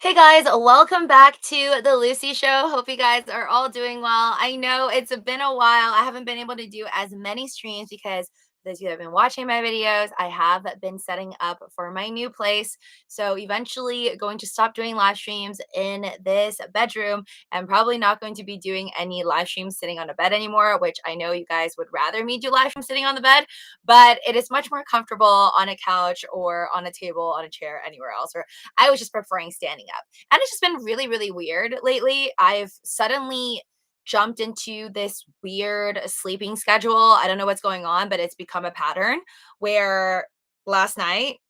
Hey guys, welcome back to the Lucy Show. Hope you guys are all doing well. I know it's been a while. I haven't been able to do as many streams because for those of you that have been watching my videos, I have been setting up for my new place. So eventually going to stop doing live streams in this bedroom and probably not going to be doing any live streams sitting on a bed anymore, which I know you guys would rather me do live streams sitting on the bed, but it is much more comfortable on a couch or on a table, on a chair, anywhere else, or I was just preferring standing up. And it's just been really, really weird lately. I've suddenly jumped into this weird sleeping schedule. I don't know what's going on, but it's become a pattern where last night,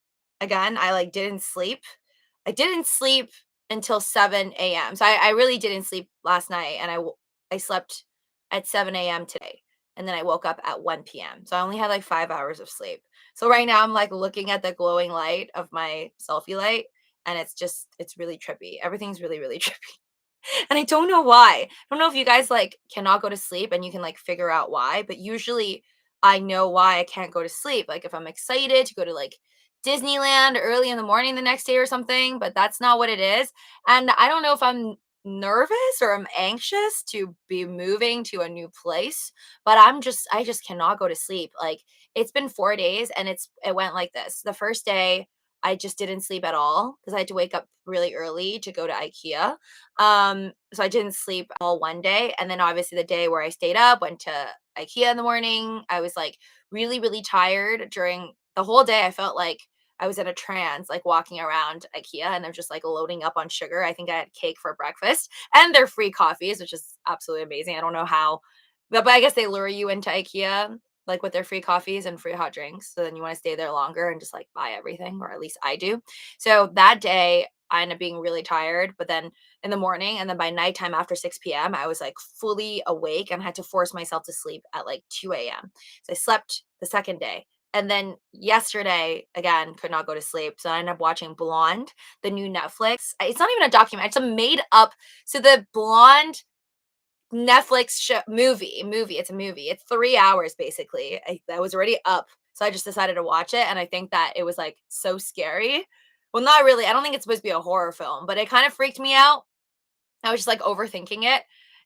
again, I like didn't sleep. I didn't sleep until 7 a.m. So I really didn't sleep last night and I slept at 7 a.m. today. And then I woke up at 1 p.m. So I only had like 5 hours of sleep. So right now I'm like looking at the glowing light of my selfie light and it's really trippy. Everything's really, really trippy. And I don't know why. I don't know if you guys like cannot go to sleep and you can like figure out why, but usually I know why I can't go to sleep. Like if I'm excited to go to like Disneyland early in the morning the next day or something, but that's not what it is. And I don't know if I'm nervous or I'm anxious to be moving to a new place, but I just cannot go to sleep. Like it's been 4 days and it went like this. The first day I just didn't sleep at all because I had to wake up really early to go to IKEA. So I didn't sleep all one day. And then obviously the day where I stayed up, went to IKEA in the morning. I was like really, really tired during the whole day. I felt like I was in a trance, like walking around IKEA and I'm just like loading up on sugar. I think I had cake for breakfast and their free coffees, which is absolutely amazing. I don't know how, but I guess they lure you into IKEA like with their free coffees and free hot drinks. So then you want to stay there longer and just like buy everything, or at least I do. So that day I ended up being really tired, but then in the morning and then by nighttime after 6 p.m., I was like fully awake and had to force myself to sleep at like 2 a.m. So I slept the second day. And then yesterday, again, could not go to sleep. So I ended up watching Blonde, the new Netflix. It's not even a documentary, it's a made up. So the Blonde Netflix movie. It's a movie. It's 3 hours basically. I was already up, so I just decided to watch it, and I think that it was like so scary. Well, not really. I don't think it's supposed to be a horror film, but it kind of freaked me out. I was just like overthinking it,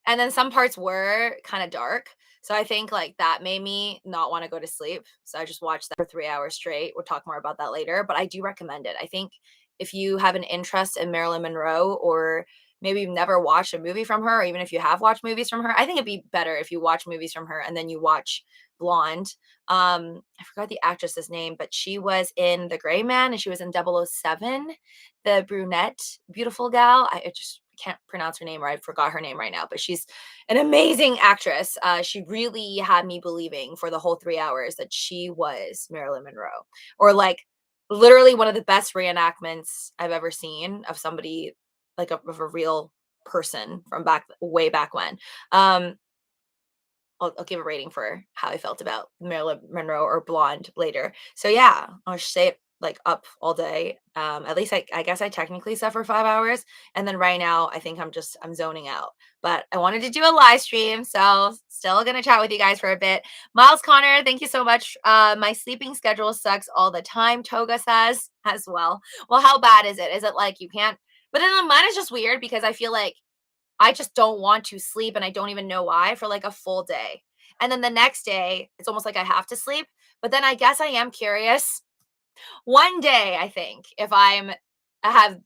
and then some parts were kind of dark. So I think like that made me not want to go to sleep. So I just watched that for 3 hours straight. We'll talk more about that later, but I do recommend it. I think if you have an interest in Marilyn Monroe, or maybe you've never watched a movie from her, or even if you have watched movies from her, I think it'd be better if you watch movies from her and then you watch Blonde. I forgot the actress's name, but she was in The Gray Man and she was in 007, the brunette, beautiful gal. I just can't pronounce her name, or I forgot her name right now, but she's an amazing actress. She really had me believing for the whole 3 hours that she was Marilyn Monroe, or like literally one of the best reenactments I've ever seen of somebody like of a real person from back way back when. Um, I'll give a rating for how I felt about Marilyn Monroe or Blonde later. So yeah, I'll just stay like up all day. At least I guess I technically slept for 5 hours, and then right now I think I'm zoning out. But I wanted to do a live stream, so still gonna chat with you guys for a bit. Miles Connor, thank you so much. My sleeping schedule sucks all the time. Toga says as well. Well, how bad is it? Is it like you can't? But then mine is just weird because I feel like I just don't want to sleep and I don't even know why for like a full day. And then the next day, it's almost like I have to sleep. But then I guess I am curious. One day, I think, I have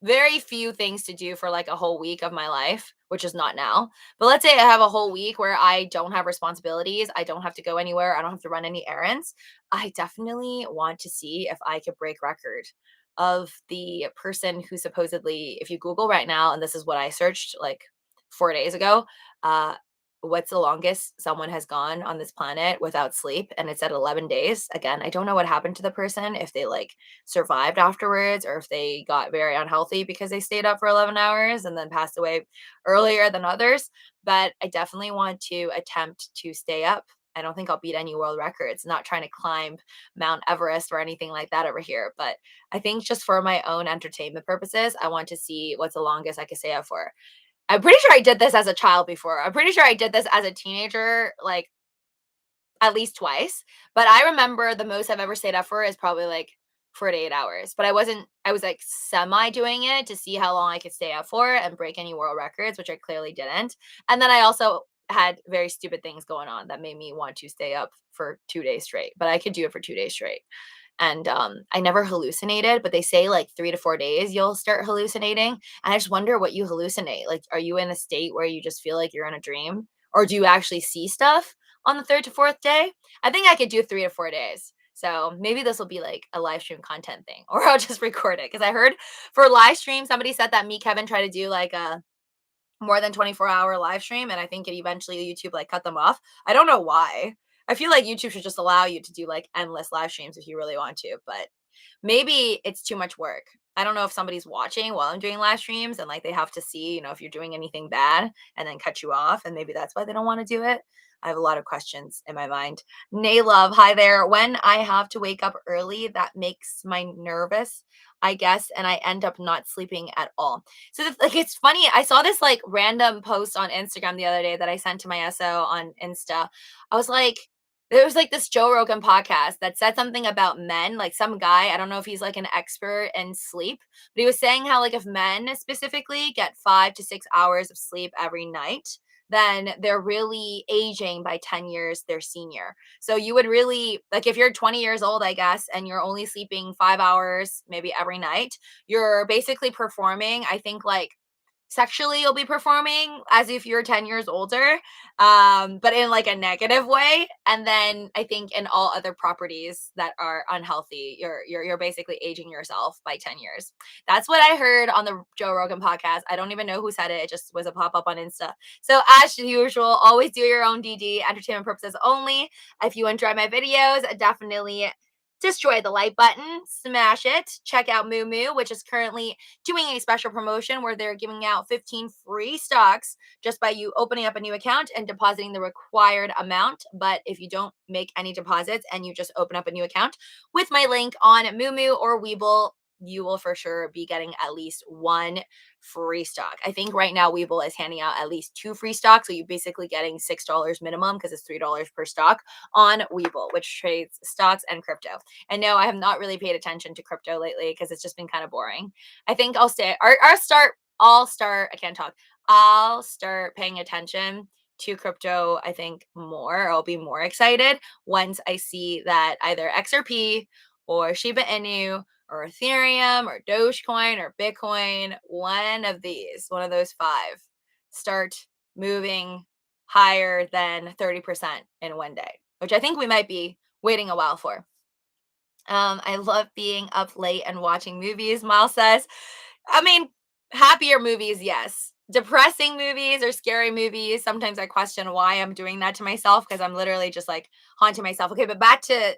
very few things to do for like a whole week of my life, which is not now. But let's say I have a whole week where I don't have responsibilities, I don't have to go anywhere, I don't have to run any errands. I definitely want to see if I could break record of the person who supposedly, if you Google right now, and this is what I searched like 4 days ago, uh, what's the longest someone has gone on this planet without sleep? And it's at 11 days. Again, I don't know what happened to the person, if they like survived afterwards or if they got very unhealthy because they stayed up for 11 hours and then passed away earlier than others. But I definitely want to attempt to stay up. I don't think I'll beat any world records, not trying to climb Mount Everest or anything like that over here. But I think just for my own entertainment purposes, I want to see what's the longest I could stay up for. I'm pretty sure I did this as a child before. I'm pretty sure I did this as a teenager, like at least twice. But I remember the most I've ever stayed up for is probably like 48 hours, but I was like semi doing it to see how long I could stay up for and break any world records, which I clearly didn't. And then I also had very stupid things going on that made me want to stay up for 2 days straight, but I could do it for 2 days straight. And I never hallucinated, but they say like 3 to 4 days you'll start hallucinating. And I just wonder what you hallucinate. Like, are you in a state where you just feel like you're in a dream, or do you actually see stuff on the third to fourth day? I think I could do 3 to 4 days. So maybe this will be like a live stream content thing, or I'll just record it. Because I heard for live stream, somebody said that me, Kevin, tried to do like a more than 24-hour live stream, and I think it eventually YouTube like cut them off. I don't know why. I feel like YouTube should just allow you to do like endless live streams if you really want to, but maybe it's too much work. I don't know if somebody's watching while I'm doing live streams and like they have to see, if you're doing anything bad and then cut you off, and maybe that's why they don't want to do it. I have a lot of questions in my mind. Nay love, hi there. When I have to wake up early, that makes my nervous, I guess, and I end up not sleeping at all. So like it's funny. I saw this like random post on Instagram the other day that I sent to my SO on Insta. I was like, there was like this Joe Rogan podcast that said something about men, like some guy, I don't know if he's like an expert in sleep, but he was saying how like if men specifically get 5 to 6 hours of sleep every night, then they're really aging by 10 years their senior. So you would really like if you're 20 years old, I guess, and you're only sleeping 5 hours maybe every night, you're basically performing, I think, like sexually you'll be performing as if you're 10 years older, but in like a negative way. And then I think in all other properties that are unhealthy, you're basically aging yourself by 10 years. That's what I heard on the Joe Rogan podcast. I don't even know who said it. It just was a pop-up on Insta. So as usual, always do your own DD, entertainment purposes only. If you enjoy my videos, definitely destroy the like button, smash it. Check out MooMOO, which is currently doing a special promotion where they're giving out 15 free stocks just by you opening up a new account and depositing the required amount. But if you don't make any deposits and you just open up a new account with my link on MooMOO or Webull, you will for sure be getting at least one free stock. I think right now Webull is handing out at least 2 free stocks. So you're basically getting $6 minimum because it's $3 per stock on Webull, which trades stocks and crypto. And no, I have not really paid attention to crypto lately because it's just been kind of boring. I think I'll stay. I'll start. I can't talk. I'll start paying attention to crypto. I think more. I'll be more excited once I see that either XRP or Shiba Inu or Ethereum or Dogecoin or Bitcoin, one of those five, start moving higher than 30% in one day, which I think we might be waiting a while for. I love being up late and watching movies, Miles says. I mean, happier movies, yes. Depressing movies or scary movies, sometimes I question why I'm doing that to myself because I'm literally just like haunting myself. Okay, but back to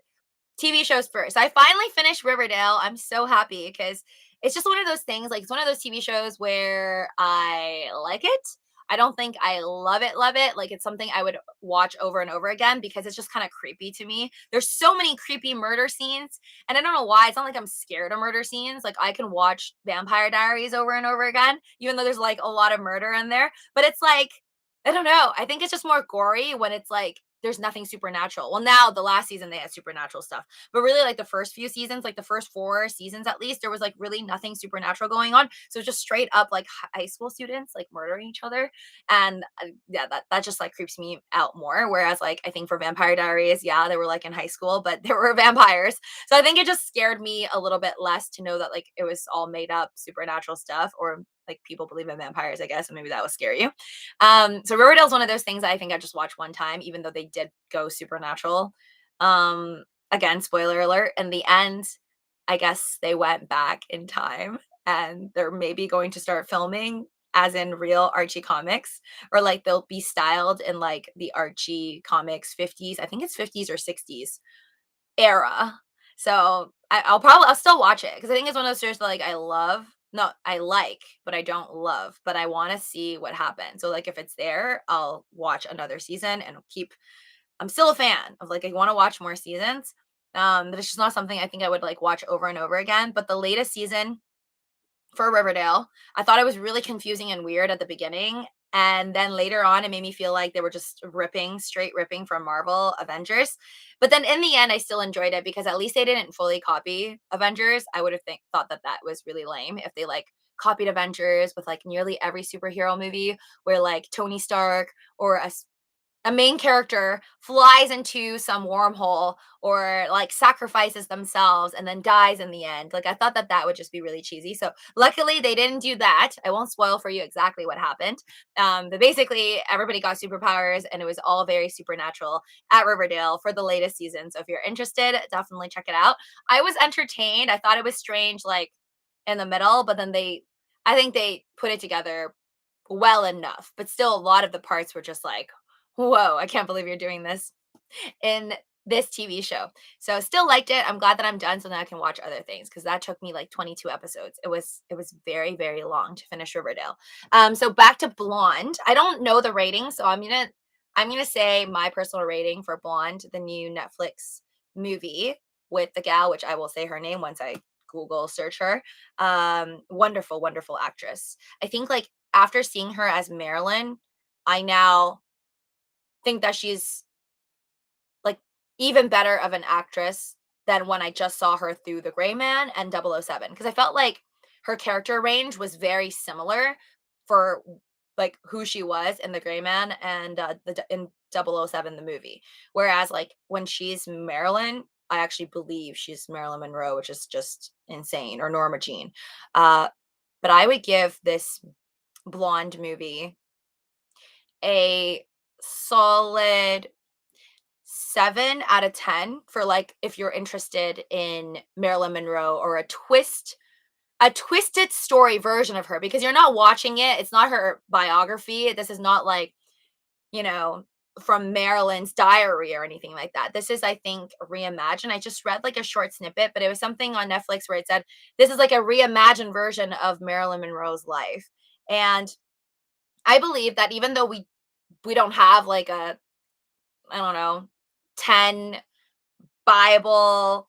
TV shows first. I finally finished Riverdale. I'm so happy because it's just one of those things. Like, it's one of those TV shows where I like it. I don't think I love it, love it. Like, it's something I would watch over and over again because it's just kind of creepy to me. There's so many creepy murder scenes, and I don't know why. It's not like I'm scared of murder scenes. Like, I can watch Vampire Diaries over and over again, even though there's like a lot of murder in there. But it's like, I don't know. I think it's just more gory when it's like there's nothing supernatural. Well, now the last season they had supernatural stuff, but really like the first few seasons, like the first 4 seasons at least, there was like really nothing supernatural going on. So just straight up like high school students like murdering each other, and yeah, that just like creeps me out more. Whereas like I think for Vampire Diaries, yeah, they were like in high school, but there were vampires, so I think it just scared me a little bit less to know that like it was all made up supernatural stuff, or like people believe in vampires, I guess, and maybe that would scare you. So Riverdale is one of those things that I think I just watched one time, even though they did go supernatural. Again, spoiler alert. In the end, I guess they went back in time and they're maybe going to start filming as in real Archie comics, or like they'll be styled in like the Archie comics 50s. I think it's 50s or 60s era. So I'll still watch it because I think it's one of those shows that like I love. No, I like, but I don't love. But I want to see what happens. So like if it's there, I'll watch another season and keep. I'm still a fan of like I want to watch more seasons. But it's just not something I think I would like watch over and over again. But the latest season for Riverdale, I thought it was really confusing and weird at the beginning. And then later on, it made me feel like they were just straight ripping from Marvel Avengers. But then in the end, I still enjoyed it because at least they didn't fully copy Avengers. I would have thought that that was really lame if they like copied Avengers with like nearly every superhero movie where like Tony Stark or a main character flies into some wormhole or like sacrifices themselves and then dies in the end. Like I thought that that would just be really cheesy. So luckily they didn't do that. I won't spoil for you exactly what happened. But basically everybody got superpowers and it was all very supernatural at Riverdale for the latest season. So if you're interested, definitely check it out. I was entertained. I thought it was strange, like in the middle, but then I think they put it together well enough. But still, a lot of the parts were just like, whoa, I can't believe you're doing this in this TV show. So still liked it. I'm glad that I'm done so now I can watch other things because that took me like 22 episodes. It was very, very long to finish Riverdale. So back to Blonde. I don't know the rating, so I'm gonna say my personal rating for Blonde, the new Netflix movie with the gal, which I will say her name once I Google search her. Wonderful, wonderful actress. I think like after seeing her as Marilyn, I now think that she's like even better of an actress than when I just saw her through The Gray Man and 007 because I felt like her character range was very similar for like who she was in The Gray Man and in 007 the movie. Whereas like when she's Marilyn, I actually believe she's Marilyn Monroe, which is just insane, or Norma Jean. Uh, but I would give this Blonde movie a solid 7 out of 10 for like if you're interested in Marilyn Monroe or a twisted story version of her because you're not watching it. It's not her biography. This is not like, you know, from Marilyn's diary or anything like that. This is, I think, reimagined. I just read like a short snippet, but it was something on Netflix where it said this is like a reimagined version of Marilyn Monroe's life. And I believe that even though we don't have like a, I don't know, 10 Bible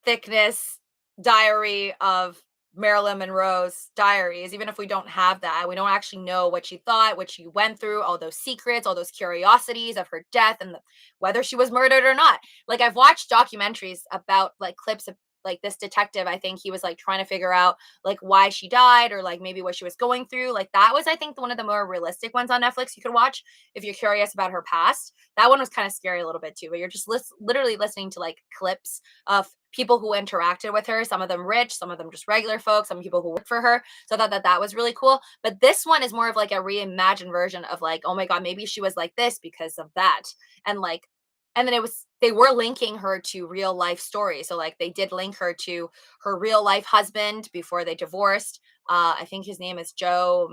thickness diary of Marilyn Monroe's diaries, even if we don't have that, we don't actually know what she thought, what she went through, all those secrets, all those curiosities of her death and whether she was murdered or not. Like I've watched documentaries about like clips of like this detective. I think he was like trying to figure out like why she died or like maybe what she was going through. Like that was, I think, one of the more realistic ones on Netflix you could watch if you're curious about her past. That one was kind of scary a little bit too, but you're just literally listening to like clips of people who interacted with her, some of them rich, some of them just regular folks, some people who work for her. So I thought that that was really cool. But this one is more of like a reimagined version of like, oh my God, maybe she was like this because of that. And like, and then they were linking her to real life stories. So like they did link her to her real life husband before they divorced. I think his name is Joe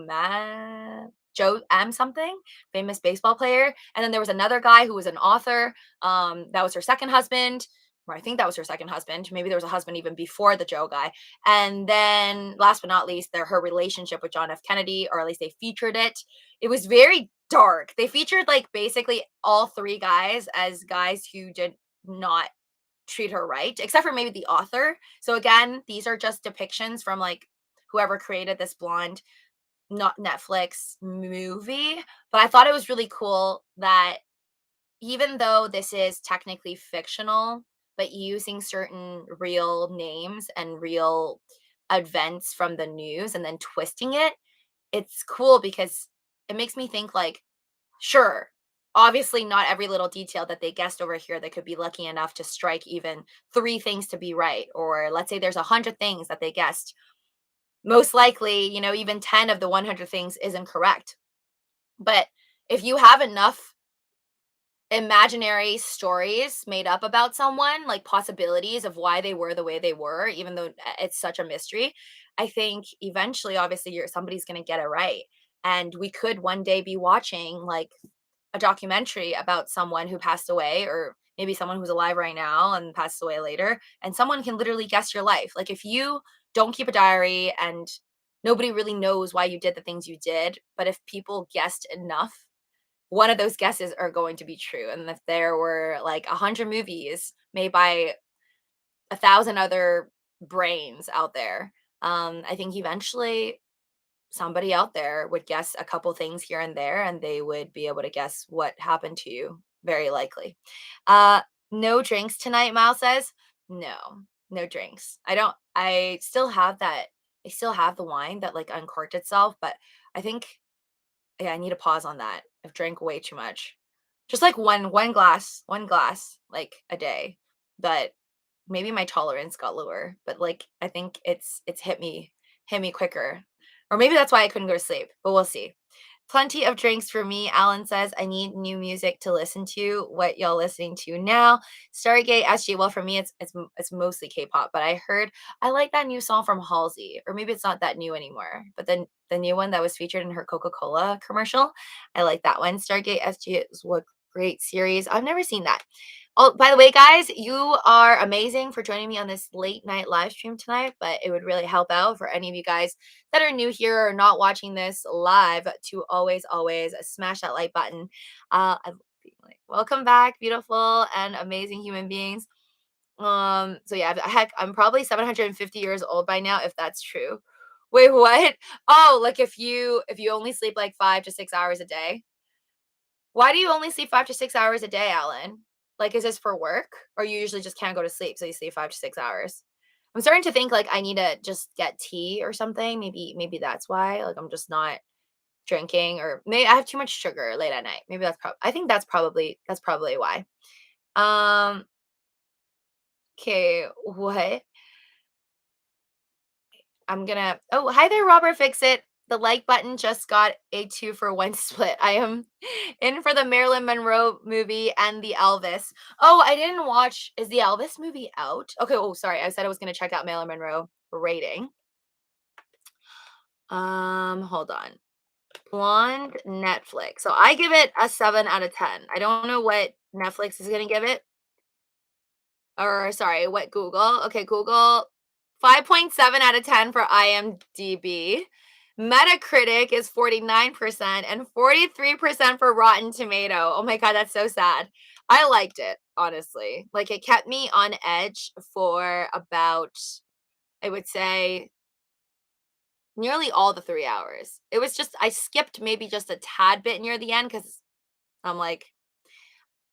M something, famous baseball player. And then there was another guy who was an author. That was her second husband, or I think that was her second husband. Maybe there was a husband even before the Joe guy. And then last but not least, her relationship with John F. Kennedy, or at least they featured it. It was very dark. They featured like basically all three guys as guys who did not treat her right, except for maybe the author. So again, these are just depictions from like whoever created this blonde, not Netflix movie. But I thought it was really cool that even though this is technically fictional, but using certain real names and real events from the news and then twisting it, it's cool because it makes me think like, sure, obviously not every little detail that they guessed over here that could be lucky enough to strike even three things to be right. Or let's say there's 100 things that they guessed. Most likely, even 10 of the 100 things isn't correct. But if you have enough imaginary stories made up about someone, like possibilities of why they were the way they were, even though it's such a mystery, I think eventually, obviously, somebody's going to get it right. And we could one day be watching like a documentary about someone who passed away, or maybe someone who's alive right now and passed away later, and someone can literally guess your life. Like if you don't keep a diary and nobody really knows why you did the things you did, but if people guessed enough, one of those guesses are going to be true. And if there were like 100 movies made by 1,000 other brains out there, I think eventually somebody out there would guess a couple things here and there, and they would be able to guess what happened to you, very likely. Uh, no drinks tonight, Miles says. No, no drinks. I still have that. I still have the wine that like uncorked itself, but I think, yeah, I need to pause on that. I've drank way too much. Just like one glass like a day. But maybe my tolerance got lower, but like I think it's hit me quicker. Or maybe that's why I couldn't go to sleep, but we'll see. Plenty of drinks for me. Alan says, I need new music to listen to. What y'all listening to now? Stargate SG. Well, for me, it's mostly K-pop, but I heard I like that new song from Halsey, or maybe it's not that new anymore. But then the new one that was featured in her Coca-Cola commercial, I like that one. Stargate SG is what great series. I've never seen that. Oh, by the way, guys, you are amazing for joining me on this late night live stream tonight, but it would really help out for any of you guys that are new here or not watching this live to always smash that like button. Welcome back, beautiful and amazing human beings. So yeah, heck, I'm probably 750 years old by now, if that's true. Wait, what? Oh, like if you only sleep like 5 to 6 hours a day. Why do you only sleep 5 to 6 hours a day, Alan? Like, is this for work, or you usually just can't go to sleep, so you sleep 5 to 6 hours? I'm starting to think like I need to just get tea or something. Maybe that's why. Like I'm just not drinking, or maybe I have too much sugar late at night. Maybe I think that's probably why. Um. Okay. What? I'm gonna. Oh, hi there, Robert. Fix it. The like button just got a 2-for-1 split. I am in for the Marilyn Monroe movie and the Elvis. Oh, I didn't watch. Is the Elvis movie out? Okay. Oh, sorry. I said I was gonna check out Marilyn Monroe rating. Hold on. Blonde Netflix. So I give it a 7 out of 10. I don't know what Netflix is gonna give it. Or sorry, what Google? Okay, Google 5.7 out of 10 for IMDb. Metacritic is 49% and 43% for Rotten Tomato. Oh my god, that's so sad. I liked it, honestly. Like it kept me on edge for about, I would say, nearly all the 3 hours. It was just I skipped maybe just a tad bit near the end cuz I'm like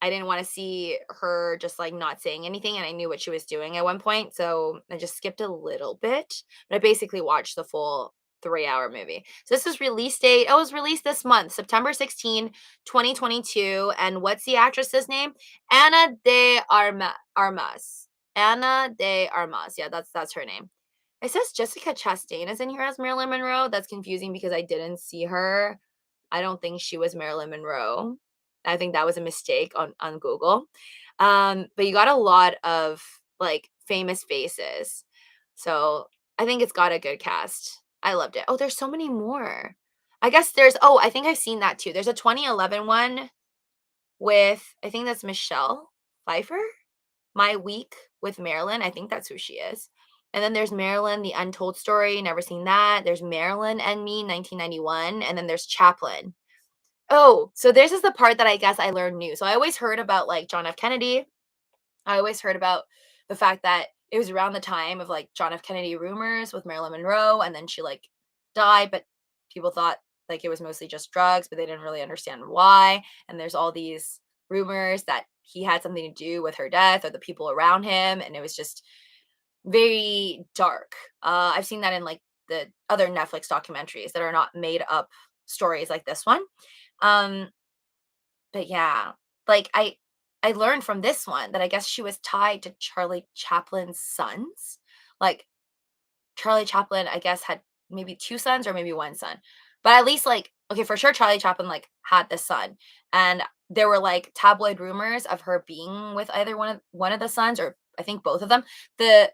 I didn't want to see her just like not saying anything, and I knew what she was doing at one point, so I just skipped a little bit. But I basically watched the full 3 hour movie. So this is release date. Oh, it was released this month, September 16, 2022. And what's the actress's name? Anna de Armas. Anna de Armas. Yeah, that's her name. It says Jessica Chastain is in here as Marilyn Monroe. That's confusing because I didn't see her. I don't think she was Marilyn Monroe. I think that was a mistake on Google. But you got a lot of like famous faces. So I think it's got a good cast. I loved it. Oh, there's so many more. I guess I think I've seen that too. There's a 2011 one with, I think that's Michelle Pfeiffer. My Week with Marilyn. I think that's who she is. And then there's Marilyn, The Untold Story. Never seen that. There's Marilyn and Me, 1991. And then there's Chaplin. Oh, so this is the part that I guess I learned new. So I always heard about like John F. Kennedy. I always heard about the fact that it was around the time of like John F. Kennedy rumors with Marilyn Monroe, and then she like died, but people thought like it was mostly just drugs, but they didn't really understand why. And there's all these rumors that he had something to do with her death or the people around him, and it was just very dark. I've seen that in like the other Netflix documentaries that are not made up stories like this one. Um, but yeah, like I learned from this one that I guess she was tied to Charlie Chaplin's sons. Like Charlie Chaplin, I guess, had maybe two sons or maybe one son. But at least like, okay, for sure Charlie Chaplin like had this son. And there were like tabloid rumors of her being with either one of the sons, or I think both of them. The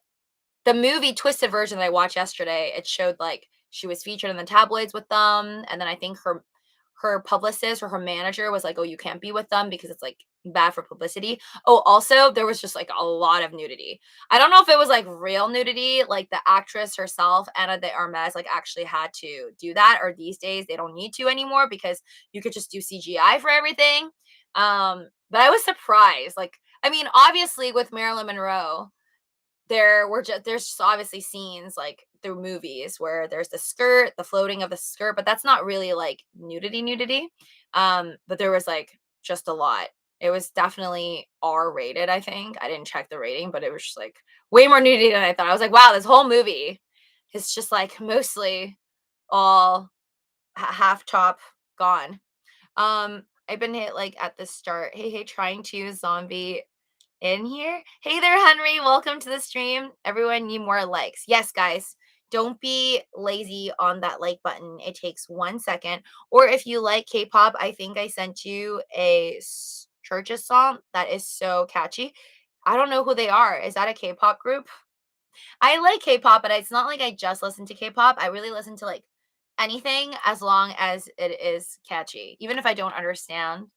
the movie twisted version that I watched yesterday, it showed like she was featured in the tabloids with them, and then I think her publicist or her manager was like, "Oh, you can't be with them because it's like bad for publicity." Oh, also there was just like a lot of nudity. I don't know if it was like real nudity, like the actress herself, Anna de Armas, like actually had to do that, or these days they don't need to anymore because you could just do CGI for everything. But I was surprised. Like, I mean, obviously with Marilyn Monroe, there's just obviously scenes like through movies where there's the skirt, the floating of the skirt, but that's not really like nudity. But there was like just a lot. It was definitely R rated, I think. I didn't check the rating, but it was just like way more nudity than I thought. I was like, wow, this whole movie is just like mostly all half top gone. I've been hit like at the start. Hey, hey, trying to use zombie in here. Hey there, Henry. Welcome to the stream. Everyone need more likes. Yes, guys. Don't be lazy on that like button. It takes 1 second. Or if you like K-pop, I think I sent you a Churches song that is so catchy. I don't know who they are. Is that a K-pop group? I like K-pop, but it's not like I just listen to K-pop. I really listen to like anything as long as it is catchy. Even if I don't understand,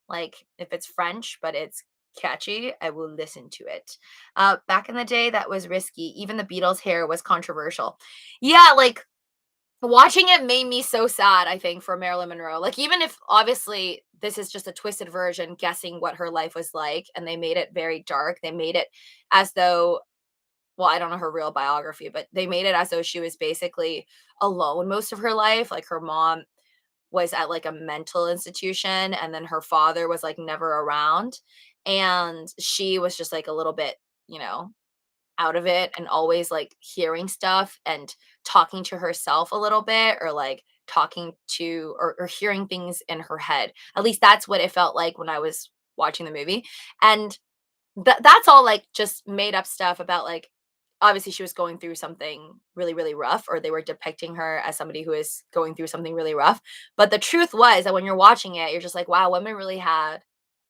like if it's French, but it's catchy, I will listen to it. Back in the day, that was risky. Even the Beatles' hair was controversial. Yeah, like watching it made me so sad, I think, for Marilyn Monroe. Like, even if obviously this is just a twisted version guessing what her life was like, and they made it very dark, they made it as though well, I don't know her real biography, but they made it as though she was basically alone most of her life. Like her mom was at like a mental institution and then her father was like never around. And she was just like a little bit, you know, out of it and always like hearing stuff and talking to herself a little bit or like talking to or hearing things in her head. At least that's what it felt like when I was watching the movie. And that's all like just made up stuff about like obviously she was going through something really really rough or they were depicting her as somebody who is going through something really rough, but the truth was that when you're watching it you're just like wow, women really had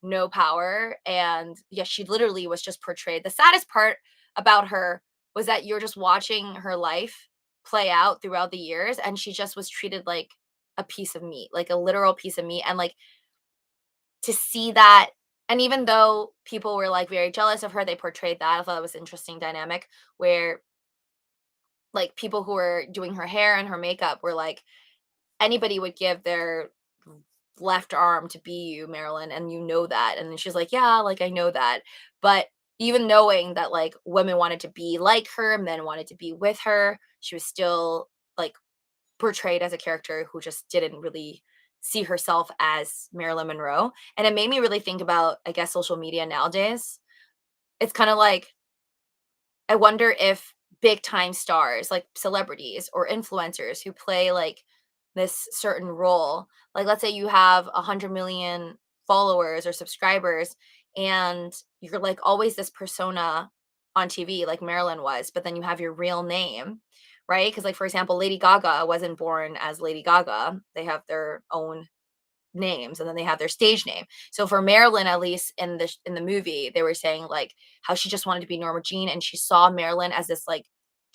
no power. And yeah, she literally was just portrayed. The saddest part about her was that you're just watching her life play out throughout the years and she just was treated like a piece of meat, like a literal piece of meat. And like to see that, and even though people were like very jealous of her, they portrayed that. I thought it was an interesting dynamic where like people who were doing her hair and her makeup were like anybody would give their left arm to be you, Marilyn, and you know that. And then she's like, yeah, like I know that. But even knowing that like women wanted to be like her, men wanted to be with her, she was still like portrayed as a character who just didn't really see herself as Marilyn Monroe. And it made me really think about, I guess, social media nowadays. It's kind of like, I wonder if big time stars, like celebrities or influencers who play like this certain role, like let's say you have 100 million followers or subscribers, and you're like always this persona on TV, like Marilyn was, but then you have your real name, right? Because, like, for example, Lady Gaga wasn't born as Lady Gaga, they have their own names and then they have their stage name. So for Marilyn, at least in the movie, they were saying like how she just wanted to be Norma Jean and she saw Marilyn as this like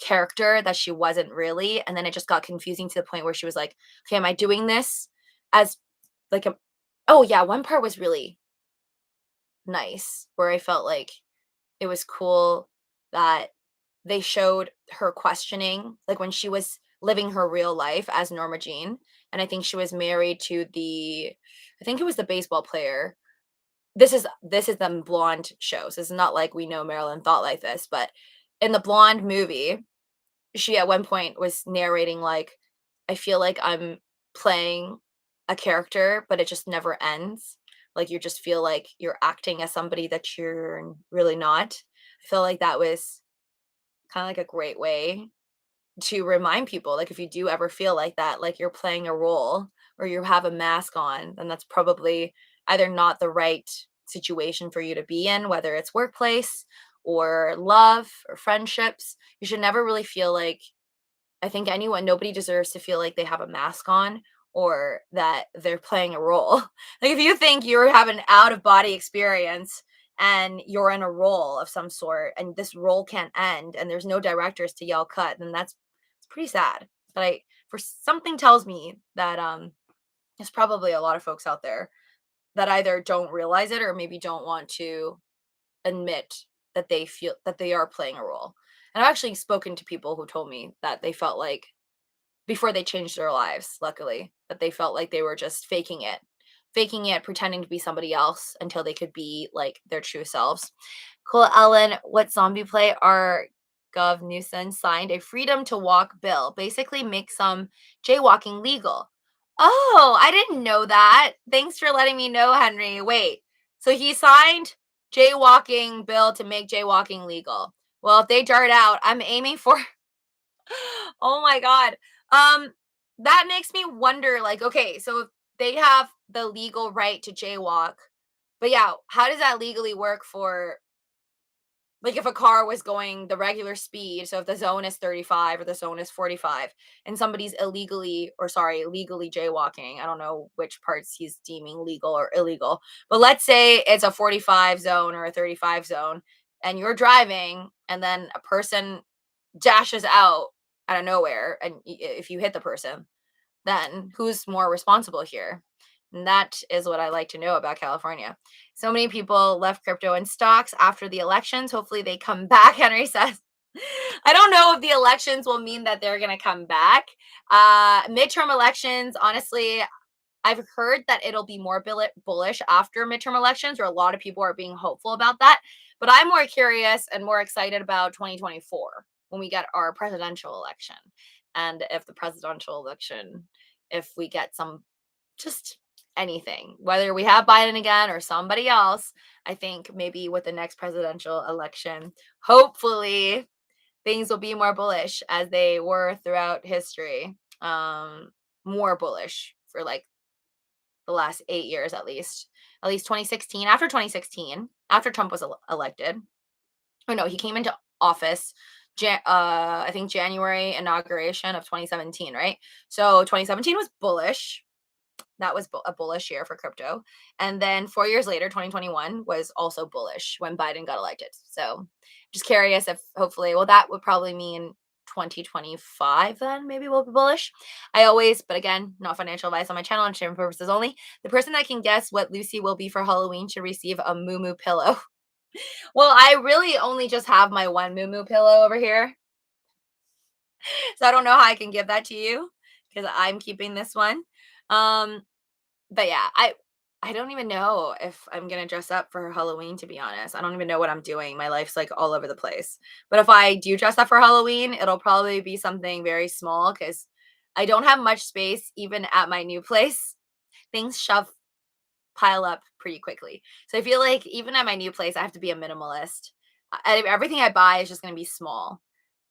character that she wasn't really. And then it just got confusing to the point where she was like, okay, am I doing this as like a oh yeah, one part was really nice where I felt like it was cool that they showed her questioning, like when she was living her real life as Norma Jean. And I think she was married to I think it was the baseball player. This is the blonde show. So it's not like we know Marilyn thought like this, but in the blonde movie, she at one point was narrating like, I feel like I'm playing a character, but it just never ends. Like you just feel like you're acting as somebody that you're really not. I feel like that was kind of like a great way to remind people, like, if you do ever feel like that, like you're playing a role or you have a mask on, then that's probably either not the right situation for you to be in, whether it's workplace or love or friendships. You should never really feel like, I think nobody deserves to feel like they have a mask on or that they're playing a role. Like if you think you're having out of body experience and you're in a role of some sort and this role can't end and there's no directors to yell cut, then that's it's pretty sad. But I for something tells me that there's probably a lot of folks out there that either don't realize it or maybe don't want to admit that they feel that they are playing a role. And I've actually spoken to people who told me that they felt like before they changed their lives, luckily, that they felt like they were just faking it, pretending to be somebody else until they could be like their true selves. Cool, Ellen. What zombie play are Gov. Newsom signed a freedom to walk bill, basically makes some jaywalking legal. Oh, I didn't know that. Thanks for letting me know, Henry. Wait, so he signed jaywalking bill to make jaywalking legal. Well, if they dart out, I'm aiming for oh my god. That makes me wonder, like, okay, so if they have the legal right to jaywalk, but yeah, how does that legally work for, like, if a car was going the regular speed, so if the zone is 35 or the zone is 45 and somebody's illegally, or sorry, legally jaywalking, I don't know which parts he's deeming legal or illegal, but let's say it's a 45 zone or a 35 zone and you're driving and then a person dashes out of nowhere and if you hit the person, then who's more responsible here? And that is what I like to know about California. So many people left crypto and stocks after the elections. Hopefully they come back, Henry says. I don't know if the elections will mean that they're going to come back. Midterm elections, honestly, I've heard that it'll be more bullish after midterm elections, or a lot of people are being hopeful about that. But I'm more curious and more excited about 2024 when we get our presidential election. And if the presidential election, if we get some, just anything, whether we have Biden again or somebody else, I think maybe with the next presidential election, hopefully things will be more bullish as they were throughout history. More bullish for like the last 8 years at least 2016, after 2016, after Trump was elected. Oh no, he came into office, I think January inauguration of 2017, right? So 2017 was bullish. That was a bullish year for crypto. And then 4 years later, 2021 was also bullish when Biden got elected. So just curious if hopefully, well, that would probably mean 2025 then maybe we'll be bullish. I always, but again, not financial advice on my channel, entertainment purposes only. The person that can guess what Lucy will be for Halloween should receive a MooMoo pillow. Well, I really only just have my one MooMoo pillow over here. So I don't know how I can give that to you because I'm keeping this one. Um, but yeah, I don't even know if I'm gonna dress up for Halloween, to be honest. I don't even know what I'm doing. My life's like all over the place. But if I do dress up for Halloween, it'll probably be something very small because I don't have much space even at my new place. Things pile up pretty quickly. So I feel like even at my new place, I have to be a minimalist. Everything I buy is just gonna be small,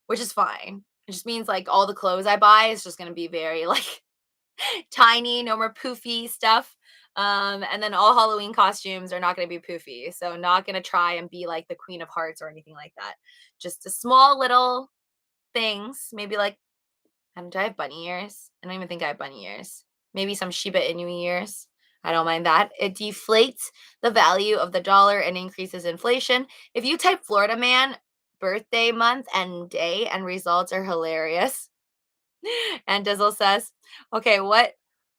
which is fine. It just means like all the clothes I buy is just gonna be very like tiny, no more poofy stuff. And then all Halloween costumes are not going to be poofy. So not going to try and be like the Queen of Hearts or anything like that. Just a small little things. Maybe like, I don't, do I have bunny ears? I don't even think I have bunny ears. Maybe some Shiba Inu ears. I don't mind that. It deflates the value of the dollar and increases inflation. If you type Florida man, birthday month and day, and results are hilarious. And Dizzle says, okay, what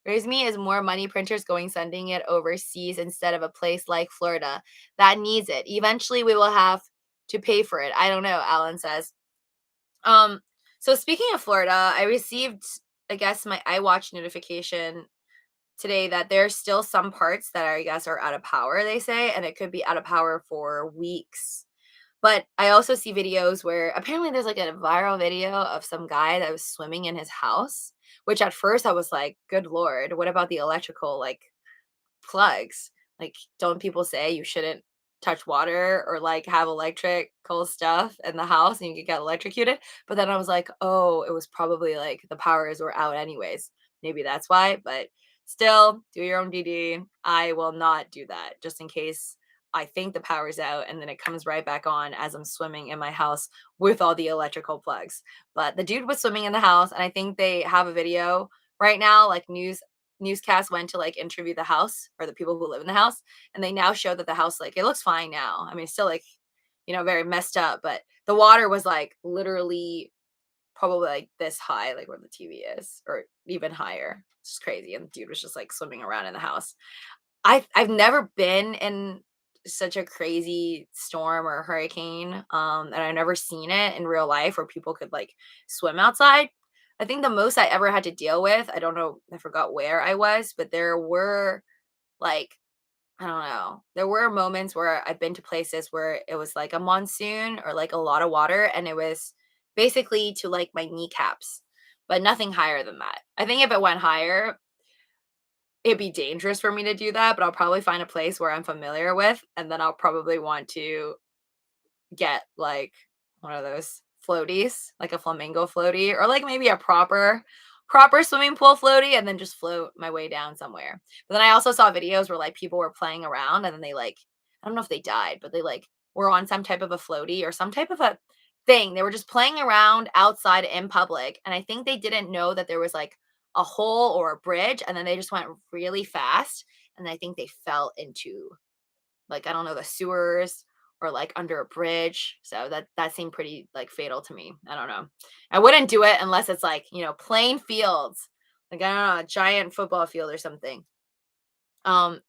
worries me is more money printers sending it overseas instead of a place like Florida that needs it. Eventually we will have to pay for it. I don't know, Alan says. Um, so speaking of Florida, I received, I guess, my iWatch notification today that there's still some parts that I guess are out of power, they say, and it could be out of power for weeks. But I also see videos where apparently there's like a viral video of some guy that was swimming in his house, which at first I was like, good Lord, what about the electrical like plugs? Like, don't people say you shouldn't touch water or like have electrical stuff in the house and you could get electrocuted? But then I was like, oh, it was probably like the powers were out anyways. Maybe that's why, but still do your own DD. I will not do that just in case I think the power's out and then it comes right back on as I'm swimming in my house with all the electrical plugs. But the dude was swimming in the house and I think they have a video right now, like newscast went to like interview the house or the people who live in the house and they now show that the house, like, it looks fine now. I mean, it's still like, very messed up, but the water was like literally probably like this high, like where the TV is, or even higher. It's just crazy. And the dude was just like swimming around in the house. I've never been in such a crazy storm or hurricane, and I've never seen it in real life where people could like swim outside. I think the most I ever had to deal with, I don't know, I forgot where I was, but there were like I don't know. There were moments where I've been to places where it was like a monsoon or like a lot of water, and it was basically to like my kneecaps, but nothing higher than that. I think if it went higher, it'd be dangerous for me to do that, but I'll probably find a place where I'm familiar with, and then I'll probably want to get like one of those floaties, like a flamingo floaty, or like maybe a proper swimming pool floaty, and then just float my way down somewhere. But then I also saw videos where like people were playing around and then they like, I don't know if they died, but they like were on some type of a floaty or some type of a thing. They were just playing around outside in public, and I think they didn't know that there was like a hole or a bridge, and then they just went really fast, and I think they fell into, like, I don't know, the sewers or like under a bridge. So that seemed pretty like fatal to me. I don't know. I wouldn't do it unless it's like, plain fields. Like, I don't know, a giant football field or something. Um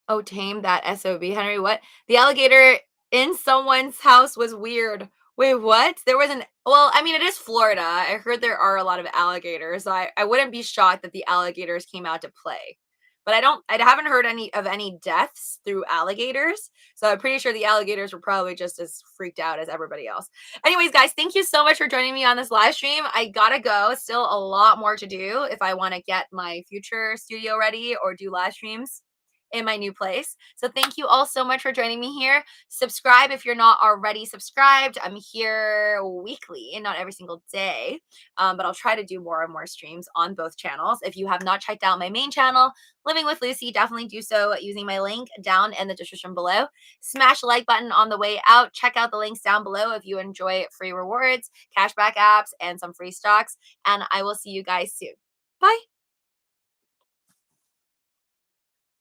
Oh, tame that SOB, Henry. What? The alligator in someone's house was weird. Wait, what? There was an Well, I mean, it is Florida. I heard there are a lot of alligators. So I wouldn't be shocked that the alligators came out to play. But I haven't heard any deaths through alligators. So I'm pretty sure the alligators were probably just as freaked out as everybody else. Anyways, guys, thank you so much for joining me on this live stream. I gotta go. Still a lot more to do if I want to get my future studio ready or do live streams in my new place. So thank you all so much for joining me here. Subscribe if you're not already subscribed. I'm here weekly and not every single day, but I'll try to do more and more streams on both channels. If you have not checked out my main channel, Living with Luci, definitely do so using my link down in the description below. Smash the like button on the way out. Check out the links down below if you enjoy free rewards, cashback apps, and some free stocks. And I will see you guys soon. Bye.